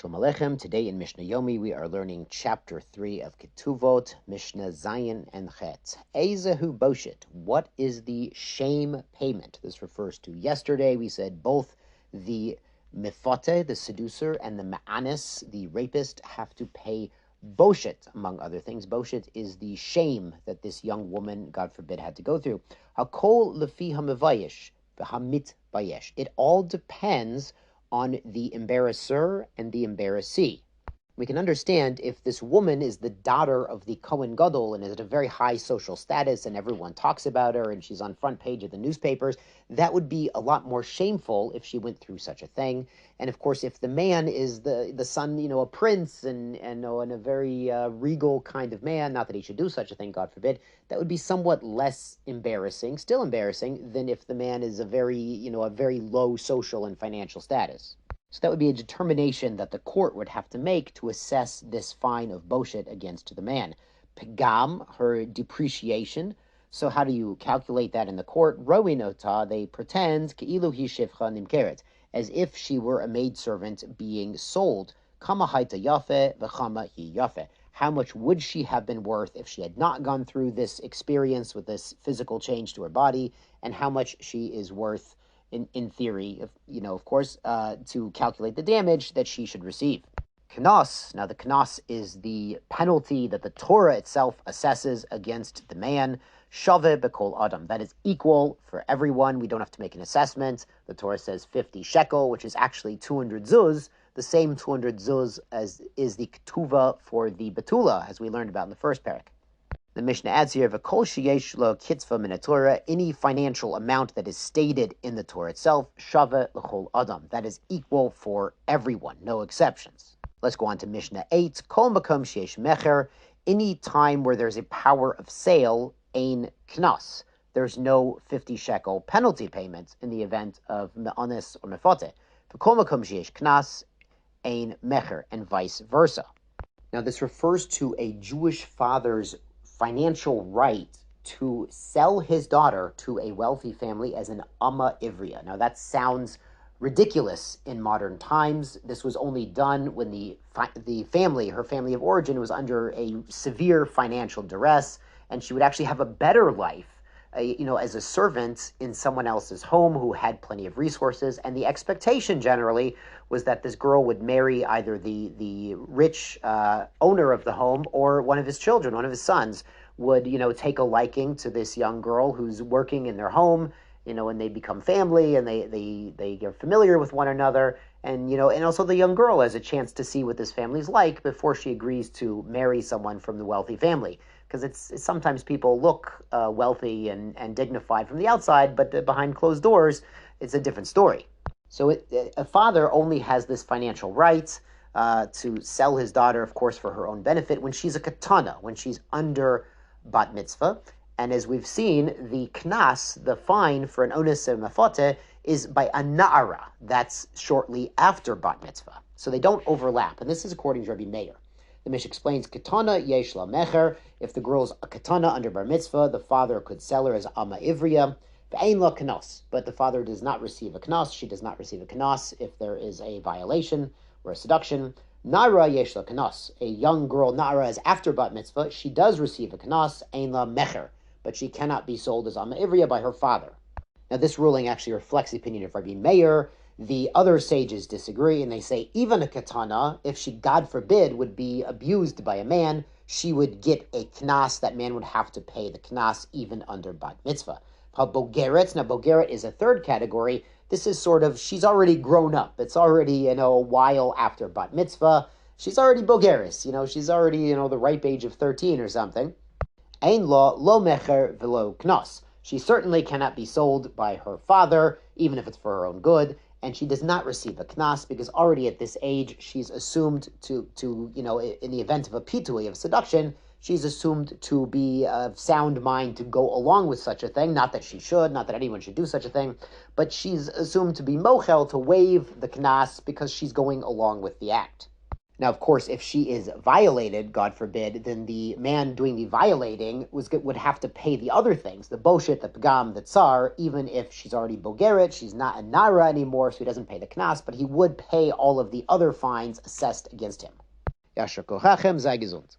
Shalom Aleichem. Today in Mishnah Yomi, we are learning chapter 3 of Ketubot, Mishnah Zayin and Chet. Ezehu Boshet. What is the shame payment? This refers to yesterday. We said both the Mifate, the seducer, and the Ma'anis, the rapist, have to pay Boshet, among other things. Boshet is the shame that this young woman, God forbid, had to go through. Hakol lefi hamivayish, v'hamit bayesh. It all depends on the embarrasser and the embarrassee. We can understand if this woman is the daughter of the Kohen Gadol and is at a very high social status and everyone talks about her and she's on front page of the newspapers, that would be a lot more shameful if she went through such a thing. And of course, if the man is the son, a prince and a very regal kind of man, not that he should do such a thing, God forbid, that would be somewhat less embarrassing, still embarrassing, than if the man is a very low social and financial status. So that would be a determination that the court would have to make to assess this fine of Boshet against the man. Pegam, her depreciation. So how do you calculate that in the court? Rowinota, they pretend, ke'ilu hi shivcha nimkeret, as if she were a maidservant being sold. Kama haita yafe v'chama hi yafe. How much would she have been worth if she had not gone through this experience with this physical change to her body, and how much she is worth in theory, of course, to calculate the damage that she should receive. Knas, now the knas is the penalty that the Torah itself assesses against the man. Shave bekol adam, that is equal for everyone. We don't have to make an assessment. The Torah says 50 shekel, which is actually 200 zuz, the same 200 zuz as is the ketuva for the betula, as we learned about in the first parak. The Mishnah adds here, "V'kol sheyesh lo kitzva min Torah," any financial amount that is stated in the Torah itself, shave l'chol adam, that is equal for everyone, no exceptions. Let's go on to Mishnah 8. Kol makom sheyesh mecher, any time where there's a power of sale, ein knas, there's no 50 shekel penalty payment in the event of me'anis or mefate. V'kol makom sheyesh knas, ein mecher, and vice versa. Now this refers to a Jewish father's financial right to sell his daughter to a wealthy family as an Amma Ivriya. Now that sounds ridiculous in modern times. This was only done when the family, her family of origin, was under a severe financial duress, and she would actually have a better life, as a servant in someone else's home who had plenty of resources. And the expectation generally was that this girl would marry either the rich owner of the home or one of his children, one of his sons would, take a liking to this young girl who's working in their home, and they become family and they get familiar with one another. And, and also the young girl has a chance to see what this family's like before she agrees to marry someone from the wealthy family. Because it's sometimes people look wealthy and dignified from the outside, but behind closed doors, it's a different story. So a father only has this financial right to sell his daughter, of course, for her own benefit when she's a katana, when she's under bat mitzvah. And as we've seen, the knas, the fine for an onis and mafate, is by a na'ara. That's shortly after bat mitzvah. So they don't overlap. And this is according to Rabbi Meir. The Mishnah explains, Katana yesh la mecher, if the girl's a katana under bar mitzvah, the father could sell her as amma ivriya, ve'ein la knas, but the father does not receive a knas, she does not receive a knas if there is a violation or a seduction. Nara yesh la knas, a young girl, nara is after bat mitzvah, she does receive a knas, ein la mecher, but she cannot be sold as amma ivriya by her father. Now this ruling actually reflects the opinion of Rabbi Meir. The other sages disagree, and they say even a katana, if she, God forbid, would be abused by a man, she would get a knas. That man would have to pay the knas even under bat mitzvah. Bogeret, now bogeret is a third category. This is sort of, she's already grown up. It's already, a while after bat mitzvah. She's already bogeris, she's already, the ripe age of 13 or something. Ein lo mecher velo knas. She certainly cannot be sold by her father, even if it's for her own good. And she does not receive a knas because already at this age, she's assumed to in the event of a pitui, of seduction, she's assumed to be of sound mind to go along with such a thing. Not that she should, not that anyone should do such a thing, but she's assumed to be mochel, to waive the knas because she's going along with the act. Now, of course, if she is violated, God forbid, then the man doing the violating would have to pay the other things, the boshet, the pagam, the tsar, even if she's already bogeret, she's not a nara anymore, so he doesn't pay the knas, but he would pay all of the other fines assessed against him. Yasher kochachem, sei gesund.